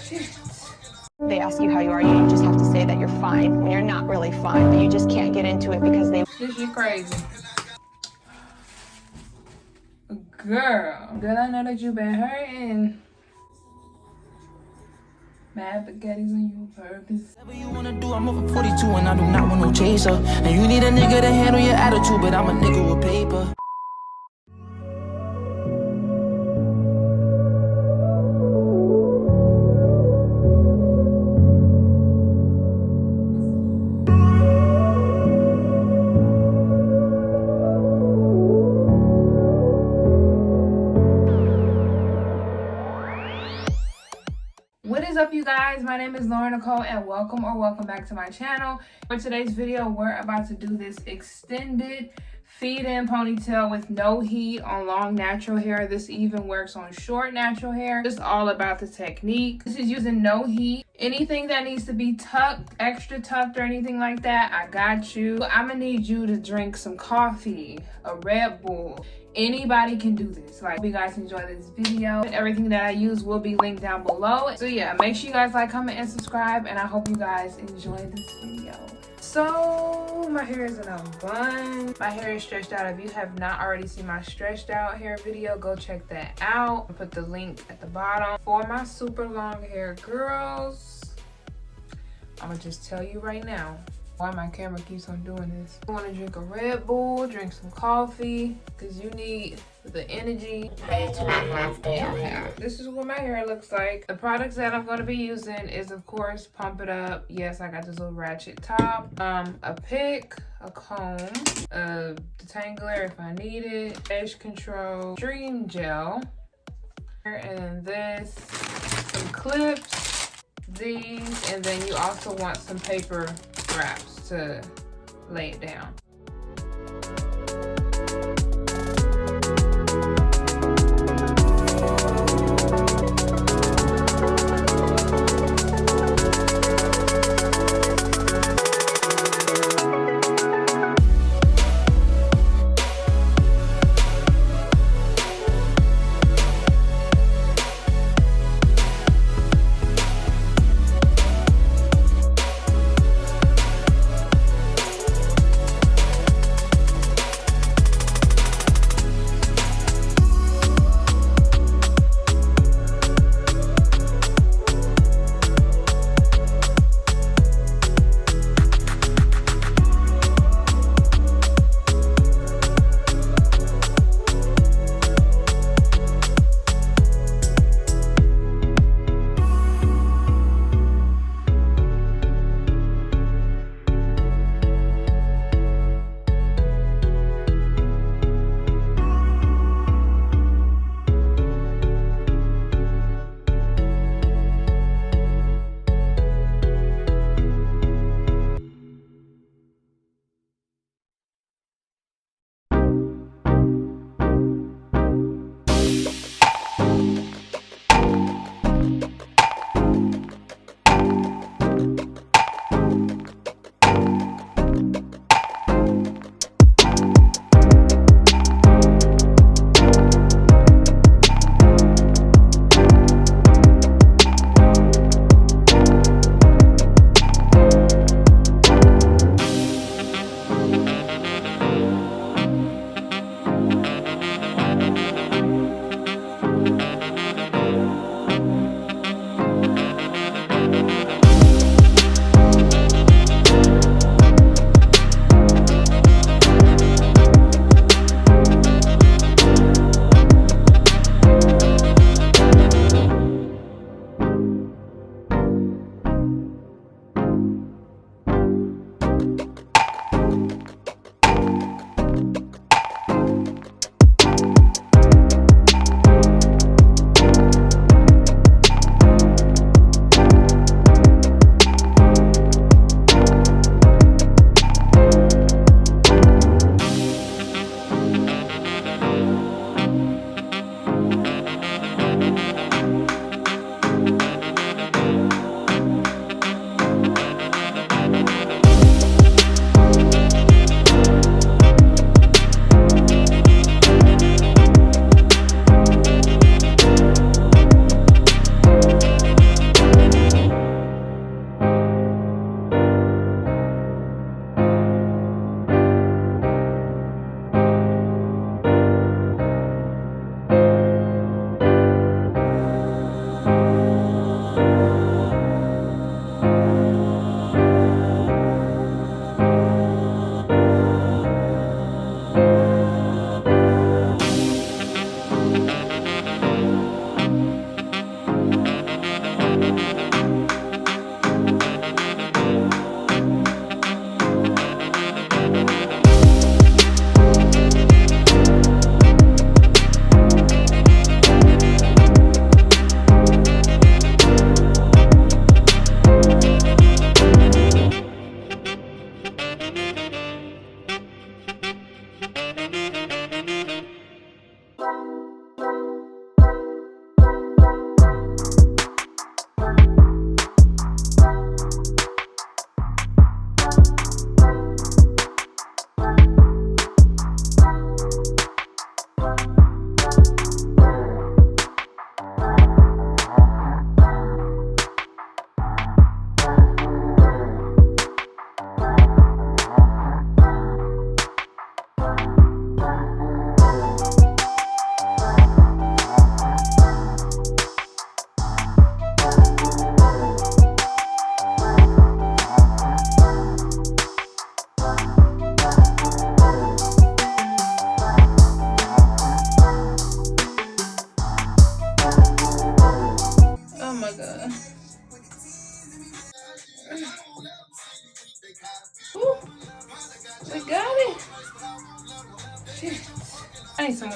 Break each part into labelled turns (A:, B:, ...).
A: shit.
B: They ask you how you are, you just have to say that you're fine when you're not really fine, but you just can't get into it because they...
A: This shit crazy. Girl, I know that you've been hurting. Mad spaghetti's on you purpose.
C: Whatever you wanna do, I'm over 42 and I do not want no chaser. And you need a nigga to handle your attitude, but I'm a nigga with paper.
A: What is up, you guys? My name is Lauren Nicole and welcome back to my channel. For today's video, we're about to do this extended feed-in ponytail with no heat on long natural hair. This even works on short natural hair. It's all about the technique. This is using no heat. Anything that needs to be tucked, extra tucked or anything like that, I got you. I'm gonna need you to drink some coffee, a Red Bull. Anybody can do this. Like, hope you guys enjoy this video. Everything that I use will be linked down below. So yeah, make sure you guys like, comment, and subscribe, and I hope you guys enjoy this video. So my hair is in a bun. My hair is stretched out. If you have not already seen my stretched out hair video, go check that out. I'll put the link at the bottom. For my super long hair girls, I'm gonna just tell you right now why my camera keeps on doing this. You want to drink a Red Bull, drink some coffee, because you need the energy. This is what my hair looks like. The products that I'm going to be using is, of course, Pump It Up. Yes, I got this little ratchet top. A pick, a comb, a detangler if I need it, edge control, Dream Gel, and then this, some clips, these, and then you also want some paper wraps to lay it down.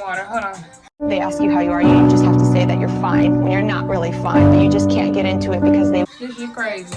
A: water. Hold on.
B: They ask you how you are, you just have to say that you're fine when you're not really fine, but you just can't get into it because they
A: This shit crazy.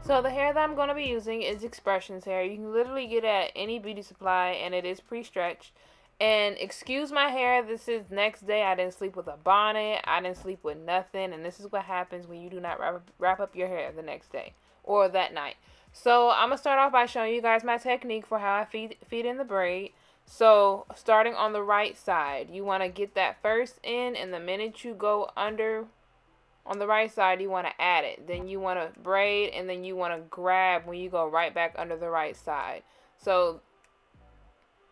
A: So the hair that I'm going to be using is Xpression's hair. You can literally get it at any beauty supply, and it is pre-stretched. And excuse my hair, this is next day. I didn't sleep with a bonnet. I didn't sleep with nothing. And this is what happens when you do not wrap up your hair the next day or that night. So I'm going to start off by showing you guys my technique for how I feed in the braid. So starting on the right side, you want to get that first in, and the minute you go under on the right side, you want to add it. Then you want to braid, and then you want to grab when you go right back under the right side. So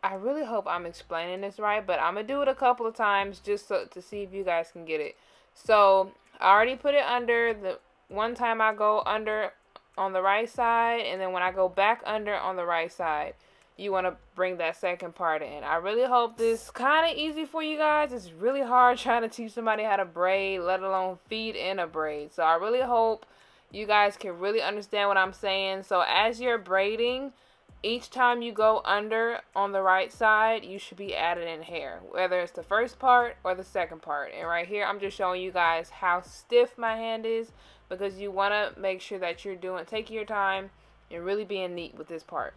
A: I really hope I'm explaining this right, but I'm going to do it a couple of times just to see if you guys can get it. So I already put it under. The one time I go under on the right side, and then when I go back under on the right side, you want to bring that second part in. I really hope this is kind of easy for you guys. It's really hard trying to teach somebody how to braid, let alone feed in a braid. So I really hope you guys can really understand what I'm saying. So as you're braiding, each time you go under on the right side, you should be adding in hair, whether it's the first part or the second part. And right here, I'm just showing you guys how stiff my hand is, because you want to make sure that you're taking your time and really being neat with this part.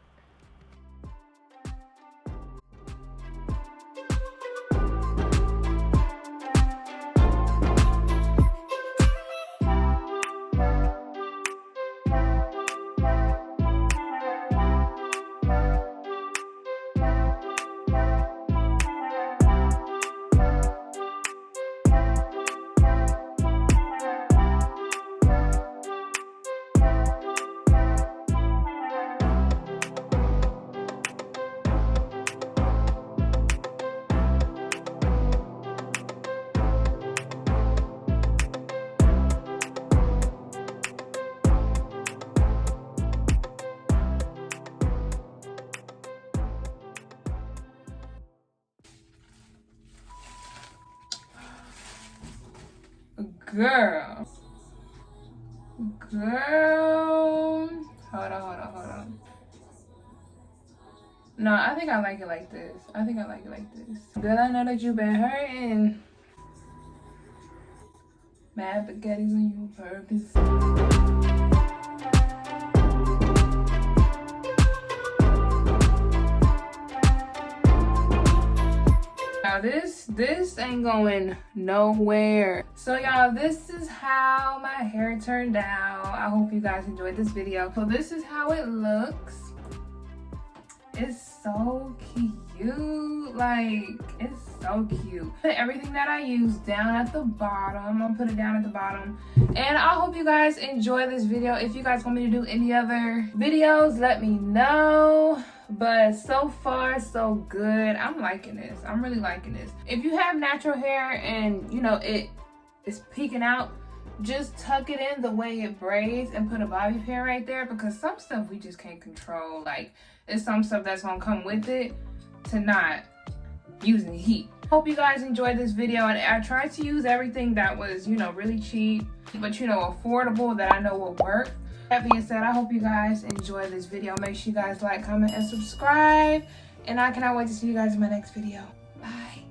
A: Girl. Hold on. No, I think I like it like this. Girl, I know that you've been hurting. Mad spaghetti's on your purpose. Now this ain't going nowhere. So y'all, this is how my hair turned out. I hope you guys enjoyed this video. So this is how it looks. It's so cute. Like, it's so cute. Put everything that I use down at the bottom. I'm gonna put it down at the bottom. And I hope you guys enjoy this video. If you guys want me to do any other videos, let me know. But so far, so good. I'm liking this. I'm really liking this. If you have natural hair and, you know, it's peeking out, just tuck it in the way it braids and put a bobby pin right there, because some stuff we just can't control. Like, it's some stuff that's gonna come with it to not using heat. Hope you guys enjoyed this video, and I tried to use everything that was, you know, really cheap, but, you know, affordable, that I know will work. That being said, I hope you guys enjoyed this video. Make sure you guys like, comment, and subscribe, and I cannot wait to see you guys in my next video. Bye.